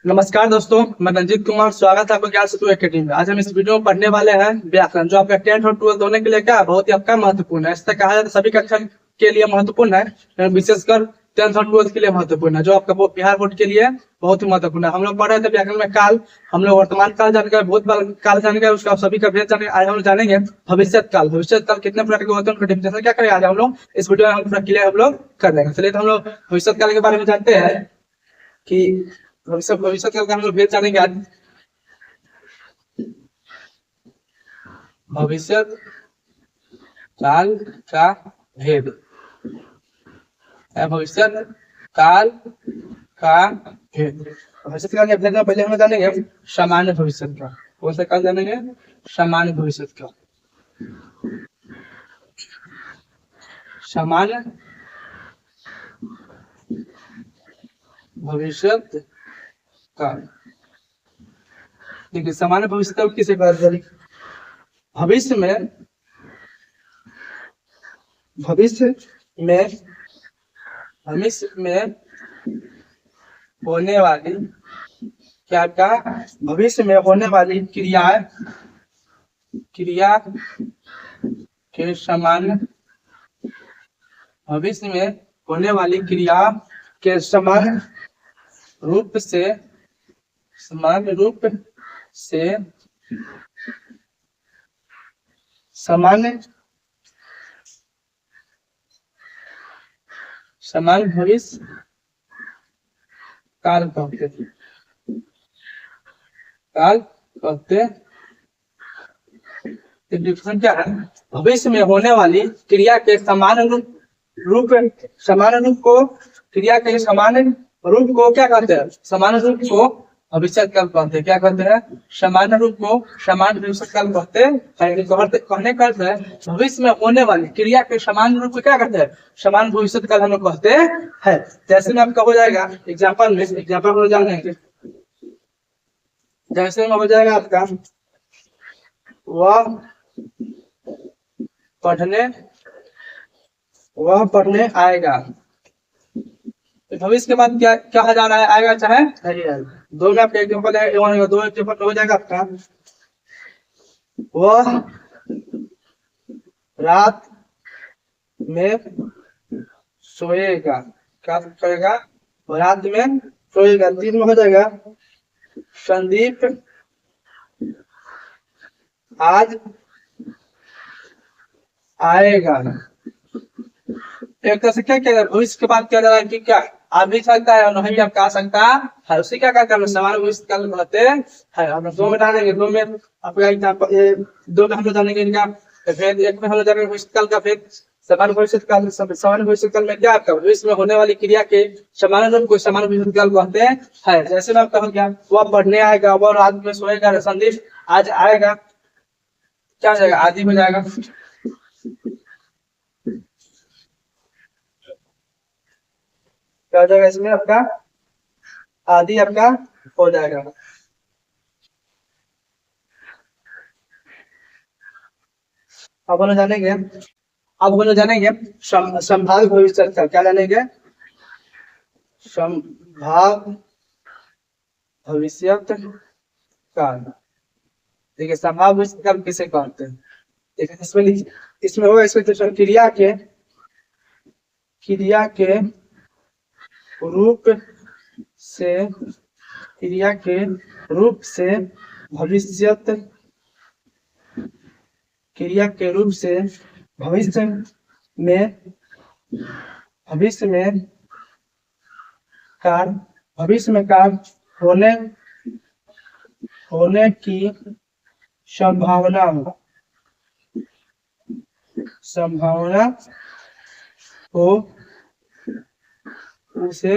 नमस्कार दोस्तों, मैं रंजीत कुमार। स्वागत है आपका ज्ञान सेतु एकेडमी में। आज हम इस वीडियो में पढ़ने वाले हैं व्याकरण, जो आपका 10th और 12th दोनों के लिए क्या बहुत ही आपका महत्वपूर्ण है। ऐसा कहा जाता है सभी कक्षा के लिए महत्वपूर्ण है, विशेषकर 10th और 12th के लिए महत्वपूर्ण है, जो आपका बिहार बोर्ड के लिए बहुत ही महत्वपूर्ण है। हम लोग पढ़ रहे थे व्याकरण में काल, हम लोग वर्तमान काल जानेंगे, भूतकाल काल जानेंगे, उसका सभी का भेद जानेंगे। आज हम लोग जानेंगे भविष्य काल। भविष्य काल कितने प्रकार के होते हैं, उनका डिफिनेशन क्या करेंगे आज हम लोग इस वीडियो में हम पूरा क्लियर हम लोग कर लेंगे। चलिए तो हम लोग भविष्य काल के बारे में जानते हैं कि भविष्य काल का हम लोग भेद जानेंगे आज। भविष्य काल का भेद है भविष्य काल का भेद। भविष्य काल के भेद में पहले हम जानेंगे सामान्य भविष्य का। कौन सा काल जानेंगे? सामान्य भविष्य का। सामान्य भविष्य काल। देखिए, सामान्य भविष्य काल किसे कहते हैं? भविष्य में होने वाली क्या का भविष्य में होने वाली क्रिया के समान भविष्य में होने वाली क्रिया के समान रूप से सामान्य भविष्य काल कहते डिफरेंस क्या है? भविष्य में होने वाली क्रिया के समान रूप को क्रिया के समान रूप को क्या कहते हैं? समान रूप को भविष्य काल कहते हैं। क्या कहते हैं? समान रूप को समान भविष्य काल कहते हैं। कहने का अर्थ है भविष्य में होने वाली क्रिया के समान रूप को क्या कहते हैं? समान भविष्य काल हम लोग कहते हैं। जैसे में आपका हो जाएगा एग्जाम्पल हो जाएंगे। जैसे में हो जाएगा आपका वह पढ़ने आएगा। भविष्य के बाद क्या कहा जा रहा है? आएगा चाहे नहीं आएगा। दो में आपका एग्जाम्पल है, दो एग्जाम्पल हो जाएगा आपका। वह रात में सोएगा। क्या करेगा? रात में सोएगा। 3 में हो जाएगा संदीप आज आएगा। एक तरह से क्या किया भविष्य के बाद क्या जा रहा है कि क्या आ भी सकता है और नहीं भी आप कहा सकता है। उसी क्या कहते हैं? समान भविष्य काल कहते हैं। हम लोग 2 में डालेंगे। 2 में आपका 2 में हम लोग जानेंगे इनका भेद। 1 में हम लोग जानेंगे भविष्य काल का भेद। समान भविष्य काल में क्या आपका भविष्य में होने वाली क्रिया के समान रूप को समान भविष्य काल कहते हैं। जैसे मैं आपका क्या वह पढ़ने आएगा, वह रात में सोएगा, संदीप आज आएगा। क्या हो जाएगा? आदि हो जाएगा। क्या हो जाएगा इसमें? आपका आदि आपका हो जाएगा। अब हम जानेंगे संभाव्य भविष्य काल। क्या जानेंगे? संभाव्य भविष्य काल। देखिए, संभाव्य भविष्य काल किसे कहते हैं? देखिए इसमें होगा इसमें क्रिया के रूप से भविष्य में कार्य होने की संभावना हो उसे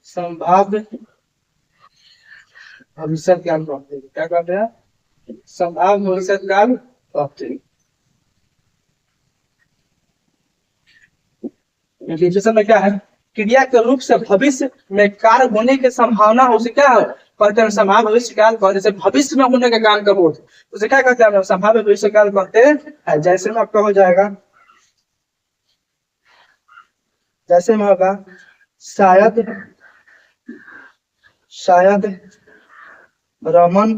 संभाव्य भविष्य काल कहते हैं। क्या कहते हैं? संभाव्य भविष्य काल कहते हैं। में क्या है? क्रिया के रूप से भविष्य में कार्य होने की संभावना उसे क्या है कहते हैं? संभाव्य भविष्य काल कहते हैं। भविष्य में होने के कारण कब होते उसे क्या कहते हैं? संभाव्य भविष्य काल कहते हैं। जैसे में आपका हो जाएगा, जैसे में होगा शायद शायद रमन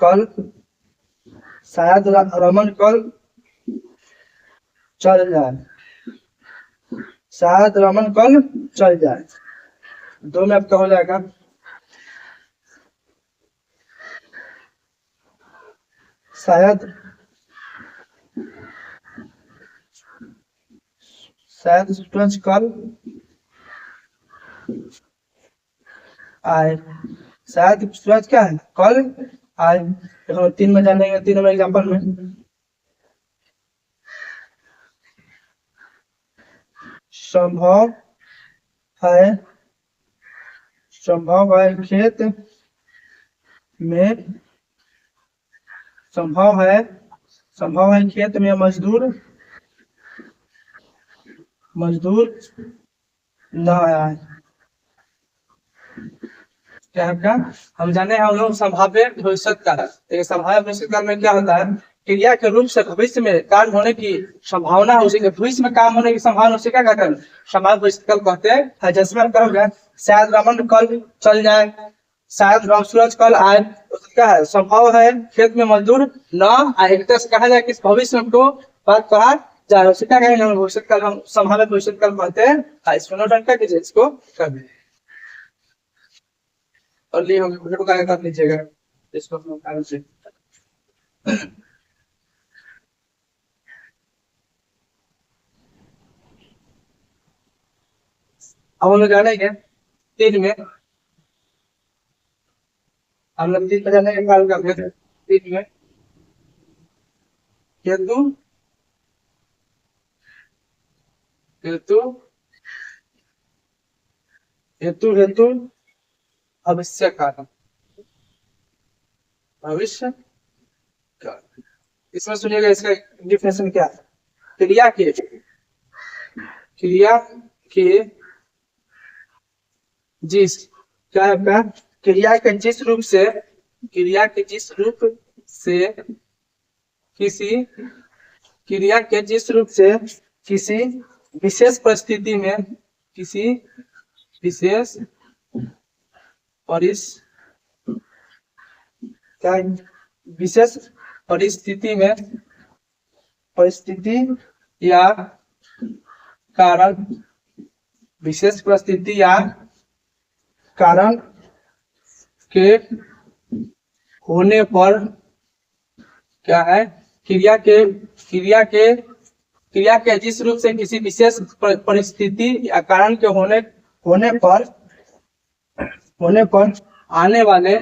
कल रमन कल चल जाए। शायद रमन कल चल जाए। दो में आपका हो जाएगा शायद सूरज कल आए। शायद सूरज क्या है कल आए। देखो तीन में जानेंगे, तीन नंबर एग्जाम्पल में संभव है खेत में संभव है खेत में मजदूर न आए। क्या है आपका? हम जाने हैं हम लोग संभाव्य भविष्य काल। तो संभाव्य भविष्य काल में क्या होता है? क्रिया के रूप से भविष्य में काम होने की संभावना है, उसी के भविष्य में काम होने की संभावना, उसे क्या कहते हैं? संभाव्य भविष्य काल कहते हैं। जैसे हम कहोगे शायद रमन कल चल जाए, शायद सूरज कल आए, क्या है? संभव है खेत में मजदूर न आए। एक तरह से कहा जाए कि भविष्य में को बात कहा जाए, उसे क्या कहेंगे? हम भविष्य काल, हम संभाव्य भविष्य काल कहते हैं। इसको नोट डाउन करके इसको कर दीजिए और लिए हम वीडियो का कर लीजिएगा इसको अपने कारण से। अब हम लोग जाने क्या तीन में, हम लोग तीन में जाने का काम करते हैं। तीन में हेतु हेतु हेतु हेतु भविष्य कारण, भविष्य कारण। इसमें सुनिएगा इसका डिफिनेशन क्या है। क्रिया के जिस क्या है आपका? क्रिया के जिस रूप से किसी क्रिया के जिस रूप से किसी विशेष परिस्थिति में किसी विशेष क्या विशेष परिस्थिति या कारण, विशेष परिस्थिति या कारण के होने पर क्या है? क्रिया के जिस रूप से किसी विशेष परिस्थिति या कारण के होने पर आने वाले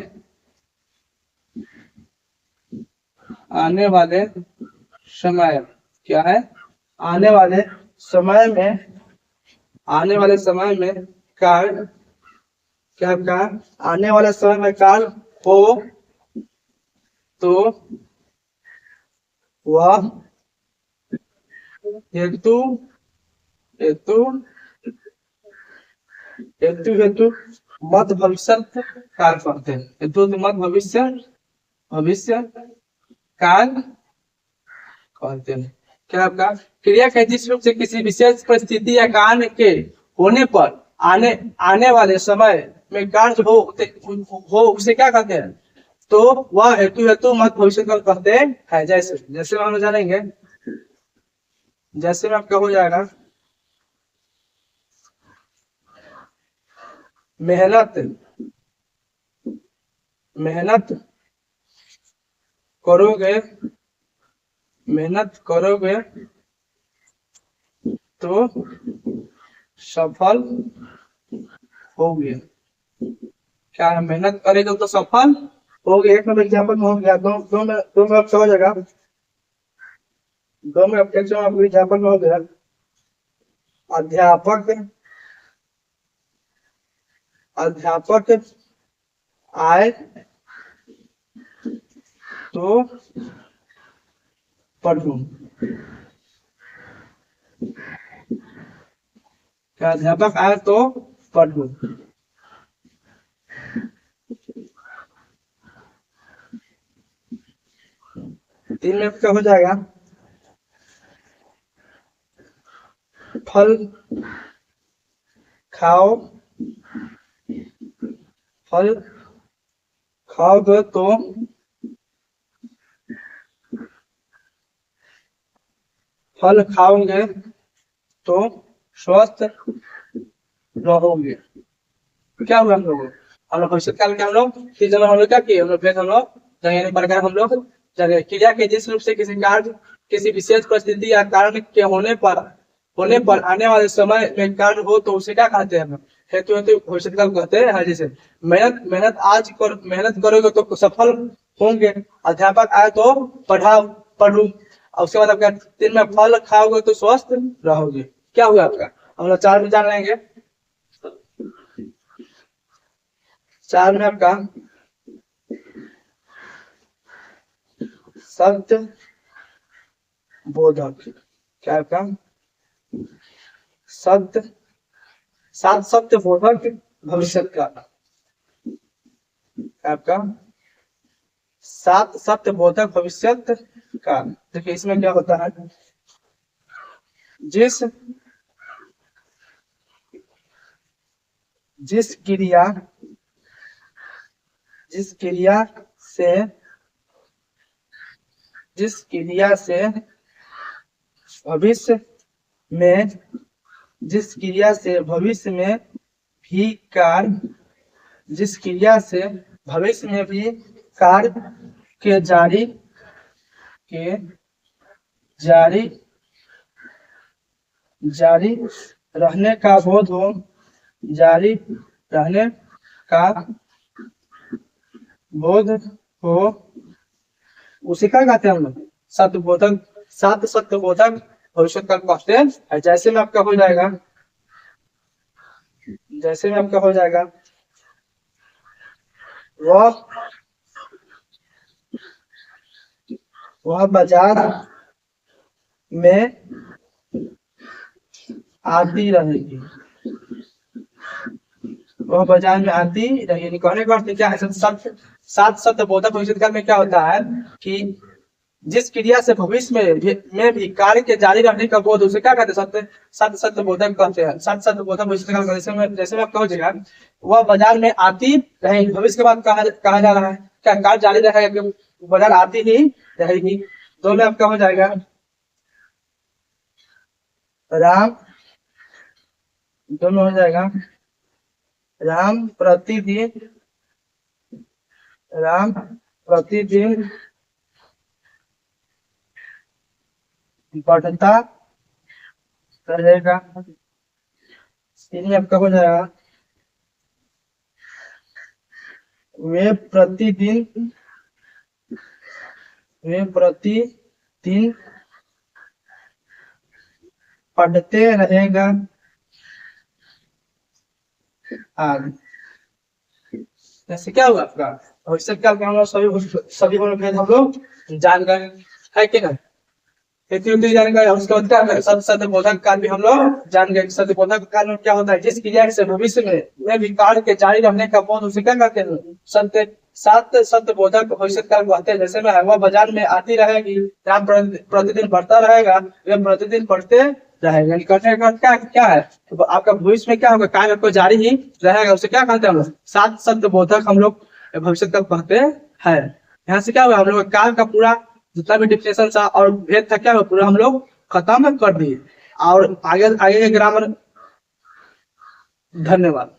समय क्या है? आने वाले समय में काल क्या का? आने वाले समय में काल हो तो वह हेतु मत भविष्य काल कहते हैं। हेतु मत भविष्य काल कहते हैं। क्या आपका? क्रिया के जिस रूप से किसी विशेष परिस्थिति या कारण के होने पर आने वाले समय में कार्य हो उसे क्या कहते हैं? तो वह हेतु मत भविष्य काल कहते हैं। जैसे हम जानेंगे, जैसे में आपका हो जाएगा मेहनत करोगे तो सफल होगे। क्या है? मेहनत करेगा तो सफल होगे। एक नंबर एग्जाम्पल हो गया। दो में आपका हो जाएगा। दो में आपके एग्जाम्पल में हो गया अध्यापक आए तो पढ़ूं। क्या? अध्यापक आए तो पढ़ूं। तीन में क्या हो जाएगा? फल खाओ फल खाओगे तो फल खाओगे तो स्वस्थ रहोगे। क्या हुआ हम लोग भविष्य काल के हम लोग कि जब हम लोग क्या किए, हम लोग फिर हम लोग जगह प्रकार हम लोग जगह क्रिया के जिस रूप से किसी कार्य किसी विशेष परिस्थिति या कारण के होने पर आने वाले समय में कार्य हो तो उसे क्या कहते हैं हम लोग? हेतु हेतु भविष्य काल कहते हैं। जैसे मेहनत मेहनत आज कर मेहनत करोगे तो सफल होंगे, अध्यापक आए तो पढ़ू और उसके बाद आपका दिन में फल खाओगे तो स्वस्थ रहोगे। क्या हुआ आपका, हम लोग चार में जान लेंगे। चार में आपका शब्द बोधक, क्या आपका शब्द सात शब्द बोधक भविष्य का, आपका सात सत्य बोधक भविष्य का। देखिए इसमें क्या होता है, जिस जिस क्रिया जिस क्रिया से भविष्य में जिस क्रिया से भविष्य में भी कार्य जिस क्रिया से भविष्य में भी कार्य के जारी रहने का बोध हो, जारी रहने का बोध हो, उसे क्या कहते हैं हम लोग, सत्य बोधक। सात सत्य बोधक भविष्य काल कहते हैं। जैसे में आपका हो जाएगा, जैसे में आपका हो जाएगा वह बाजार में आती रहेगी, वह बाजार में आती रहेगी। कहने का अर्थ क्या है, सात सत्य बोधक भविष्य काल में क्या होता है कि जिस क्रिया से भविष्य में भी कार्य के जारी रहने का बोध, उसे क्या कहते हैं, सत्य सत्य बोधक कहते हैं। सत्य सत्य बोधक भविष्य काल जैसे में आपका हो जाएगा वह बाजार में आती रहेगी। भविष्य के बाद कहा जा रहा है क्या कार्य जारी रहेगा, बाजार आती ही रहेगी। दो में आपका हो जाएगा राम, दोनों हो जाएगा राम प्रतिदिन बढ़ता रहेगा। तीन में आपका हो जाएगा वे प्रतिदिन पढ़ते रहेगा। जैसे क्या हुआ आपका भविष्य काल के हम लोग सभी हम लोग जान गए है कि नहीं, इतनी जान गए। उसके बाद क्या सत्य बोधक काल भी हम लोग जान गए। सत्य बोधक काल में क्या होता है, जिस क्रिया से भविष्य में भी कार्य के जारी रहने का बोध, उसे क्या कहते हैं, सत्य बोधक भविष्य काल कहते हैं। जैसे में वह बाजार में आती रहेगी, राम प्रतिदिन बढ़ता रहेगा, वे प्रतिदिन बढ़ते रहेगा। कहने का क्या क्या है, तो आपका भविष्य में क्या होगा, कार्य आपको जारी ही रहेगा, उसे क्या कहते हैं हम लोग, सात सत्य बोधक हम लोग भविष्य काल कहते हैं। यहाँ से क्या हुआ, हम लोग काल का पूरा जितना भी डिफिनेशन था और भेद था क्या पूरा हम लोग खत्म कर दिए। और आगे आगे के ग्रामर। धन्यवाद।